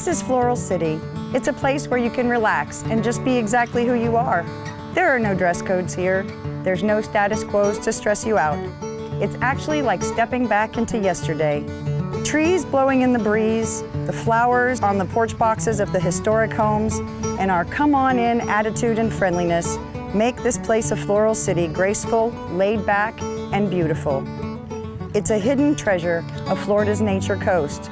This is Floral City. It's a place where you can relax and just be exactly who you are. There are no dress codes here. There's no status quos to stress you out. It's actually like stepping back into yesterday. Trees blowing in the breeze, the flowers on the porch boxes of the historic homes, and our come on in attitude and friendliness make this place of Floral City graceful, laid back, and beautiful. It's a hidden treasure of Florida's nature coast.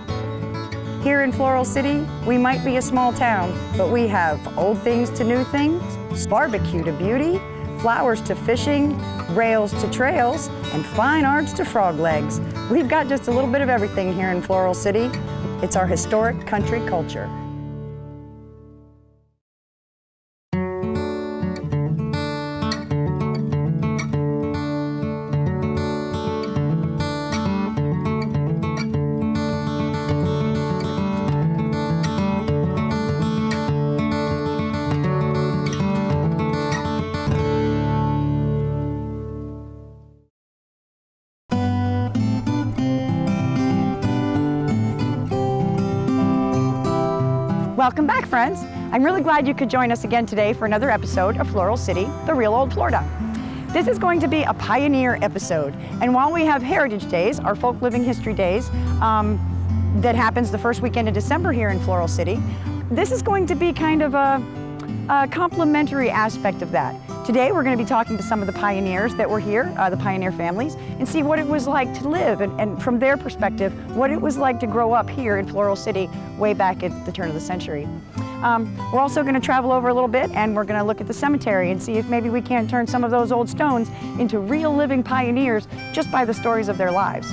Here in Floral City, we might be a small town, but we have old things to new things, barbecue to beauty, flowers to fishing, rails to trails, and fine arts to frog legs. We've got just a little bit of everything here in Floral City. It's our historic country culture. Welcome back, friends. I'm really glad you could join us again today for another episode of Floral City, the real old Florida. This is going to be a pioneer episode, and while we have Heritage Days, our folk living history days, that happens the first weekend of December here in Floral City, this is going to be kind of a complementary aspect of that. Today we're going to be talking to some of the pioneers that were here, the pioneer families, and see what it was like to live, and from their perspective, what it was like to grow up here in Floral City way back at the turn of the century. We're also going to travel over a little bit, and we're going to look at the cemetery and see if maybe we can't turn some of those old stones into real living pioneers just by the stories of their lives.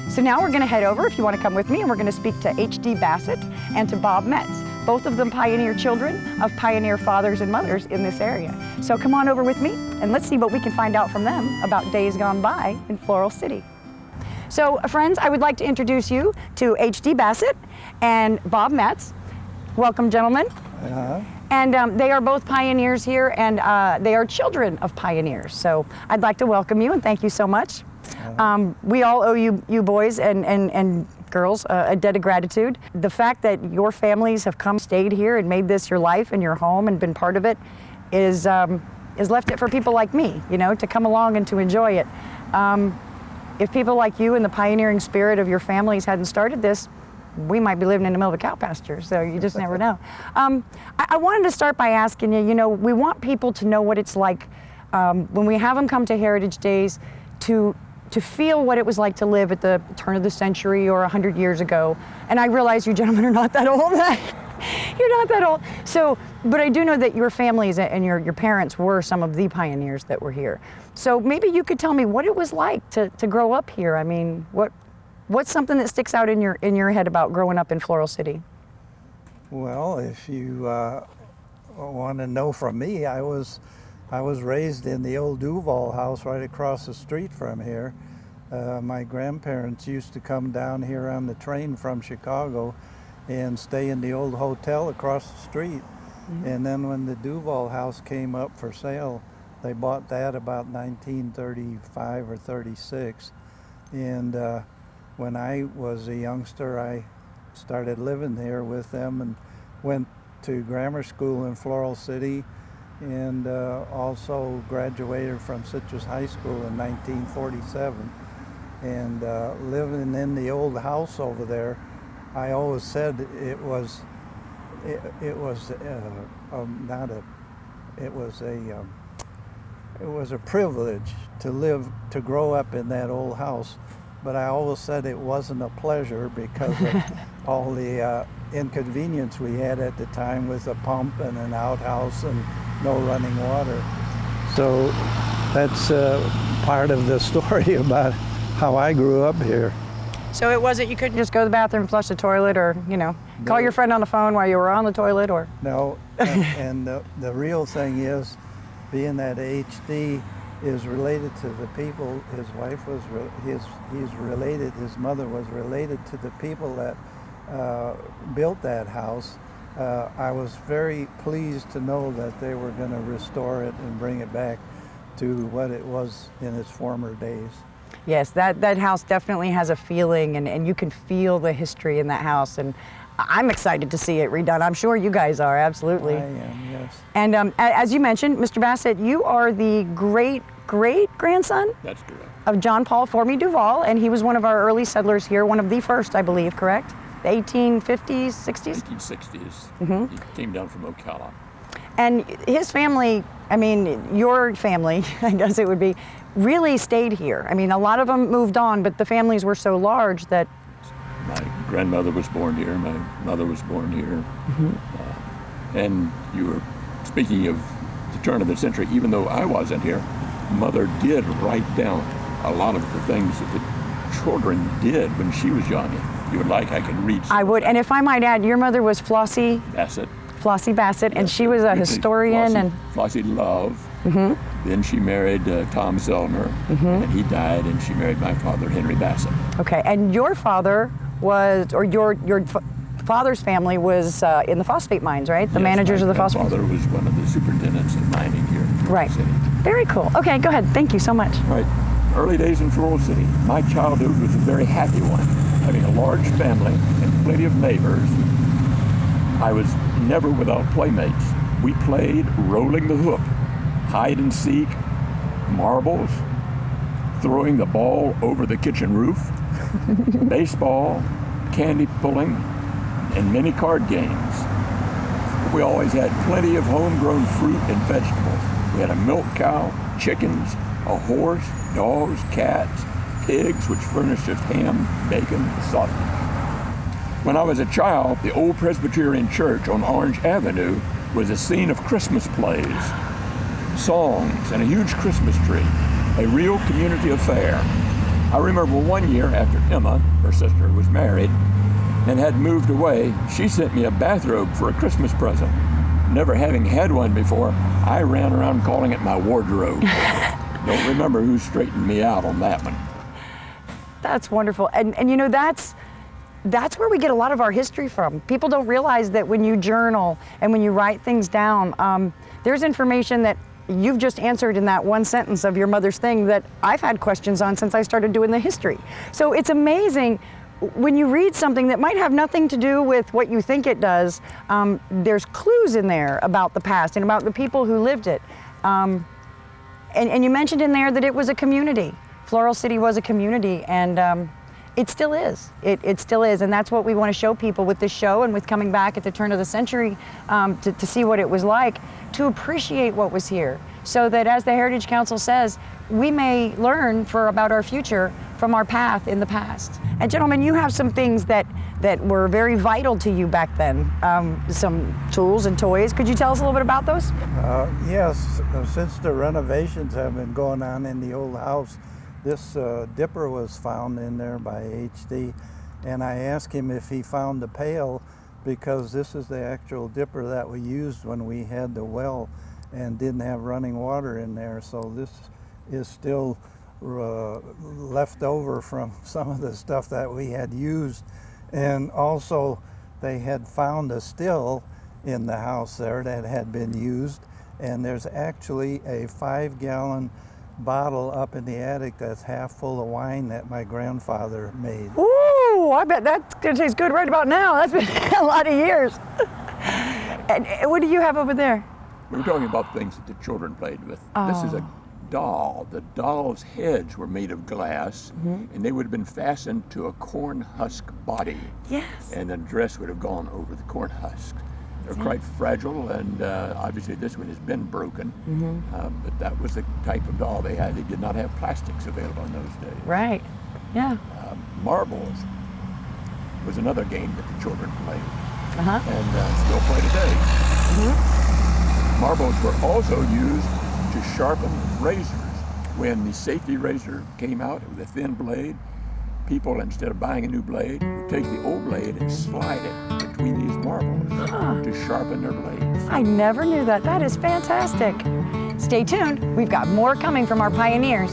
So now we're going to head over, if you want to come with me, and we're going to speak to H.D. Bassett and to Bob Metz, both of them pioneer children of pioneer fathers and mothers in this area. So come on over with me and let's see what we can find out from them about days gone by in Floral City. So friends, I would like to introduce you to H.D. Bassett and Bob Metz. Welcome, gentlemen. And they are both pioneers here, and they are children of pioneers. So I'd like to welcome you and thank you so much. We all owe you boys and girls a debt of gratitude. The fact that your families have stayed here and made this your life and your home and been part of it is left it for people like me, you know, to come along and to enjoy it. If people like you and the pioneering spirit of your families hadn't started this, we might be living in the middle of a cow pasture, so you just never know. I wanted to start by asking you, you know, we want people to know what it's like when we have them come to Heritage Days to feel what it was like to live at the turn of the century or 100 years ago. And I realize you gentlemen are not that old. You're not that old. So, but I do know that your families and your parents were some of the pioneers that were here. So maybe you could tell me what it was like to grow up here. I mean, what's something that sticks out in your head about growing up in Floral City? Well, if you want to know from me, I was raised in the old Duval house right across the street from here. My grandparents used to come down here on the train from Chicago and stay in the old hotel across the street. Mm-hmm. And then when the Duval house came up for sale, they bought that about 1935 or 36. And when I was a youngster, I started living there with them and went to grammar school in Floral City, and also graduated from Citrus High School in 1947. And living in the old house over there, I always said it was a privilege to grow up in that old house, but I always said it wasn't a pleasure because of all the inconvenience we had at the time with a pump and an outhouse and no running water. So that's part of the story about how I grew up here. So it wasn't, you couldn't just go to the bathroom, flush the toilet, or, you know, call your friend on the phone while you were on the toilet, or? No, and the real thing is, being that HD is related to the people, his wife was, he's related, his mother was related to the people that built that house. I was very pleased to know that they were going to restore it and bring it back to what it was in its former days. Yes, that house definitely has a feeling, and you can feel the history in that house. And I'm excited to see it redone. I'm sure you guys are, absolutely. I am, yes. And as you mentioned, Mr. Bassett, you are the great-great-grandson That's correct. of John Paul Formey Duval, and he was one of our early settlers here, one of the first, I believe, correct? The 1850s, 60s? 1960s. He came down from Ocala. And his family, I mean, your family, I guess it would be, really stayed here. I mean, a lot of them moved on, but the families were so large that... My grandmother was born here. My mother was born here. And you were speaking of the turn of the century. Even though I wasn't here, Mother did write down a lot of the things that the children did when she was young. If you would like, I can read some I of would, that. and if I might add, your mother was Flossie Bassett. Bassett, and she was a historian. Flossie Love. Then she married Tom Zellner, and he died, and she married my father, Henry Bassett. Okay, and your father was, or your father's family was in the phosphate mines, right? The Yes, managers of the my phosphate. father was one of the superintendents of mining here in Floral Right. City. Very cool. Okay, go ahead. Thank you so much. Right. Early days in Floral City. My childhood was a very happy one, having a large family and plenty of neighbors. I was never without playmates. We played rolling the hook, hide and seek, marbles, throwing the ball over the kitchen roof, baseball, candy pulling, and many card games. We always had plenty of homegrown fruit and vegetables. We had a milk cow, chickens, a horse, dogs, cats, pigs, which furnished us ham, bacon, and sausage. When I was a child, the old Presbyterian church on Orange Avenue was a scene of Christmas plays, songs, and a huge Christmas tree, a real community affair. I remember one year after Emma, her sister, was married and had moved away, she sent me a bathrobe for a Christmas present. Never having had one before, I ran around calling it my wardrobe. Don't remember who straightened me out on that one. That's wonderful. And you know, that's where we get a lot of our history from. People don't realize that when you journal and when you write things down, there's information that you've just answered in that one sentence of your mother's thing that I've had questions on since I started doing the history. So it's amazing when you read something that might have nothing to do with what you think it does. There's clues in there about the past and about the people who lived it. And you mentioned in there that it was a community. Floral City was a community, and it still is. It still is, and that's what we want to show people with this show and with coming back at the turn of the century to see what it was like, to appreciate what was here, so that, as the Heritage Council says, we may learn about our future from our path in the past. And gentlemen, you have some things that were very vital to you back then, some tools and toys. Could you tell us a little bit about those? Yes, since the renovations have been going on in the old house, this dipper was found in there by HD, and I asked him if he found the pail, because this is the actual dipper that we used when we had the well and didn't have running water in there. So this is still left over from some of the stuff that we had used. And also they had found a still in the house there that had been used, and there's actually a 5-gallon bottle up in the attic that's half full of wine that my grandfather made. Ooh, I bet that's gonna taste good right about now. That's been a lot of years. And what do you have over there? We were talking about things that the children played with. This is a doll. The doll's heads were made of glass, and they would have been fastened to a corn husk body. Yes. And the dress would have gone over the corn husk. They're quite fragile, and obviously this one has been broken, but that was the type of doll they had. They did not have plastics available in those days. Right, yeah. Marbles was another game that the children played, and still play today. Marbles were also used to sharpen razors. When the safety razor came out with a thin blade, people, instead of buying a new blade, would take the old blade and slide it between these marbles to sharpen their blades. I never knew that. That is fantastic. Stay tuned. We've got more coming from our pioneers.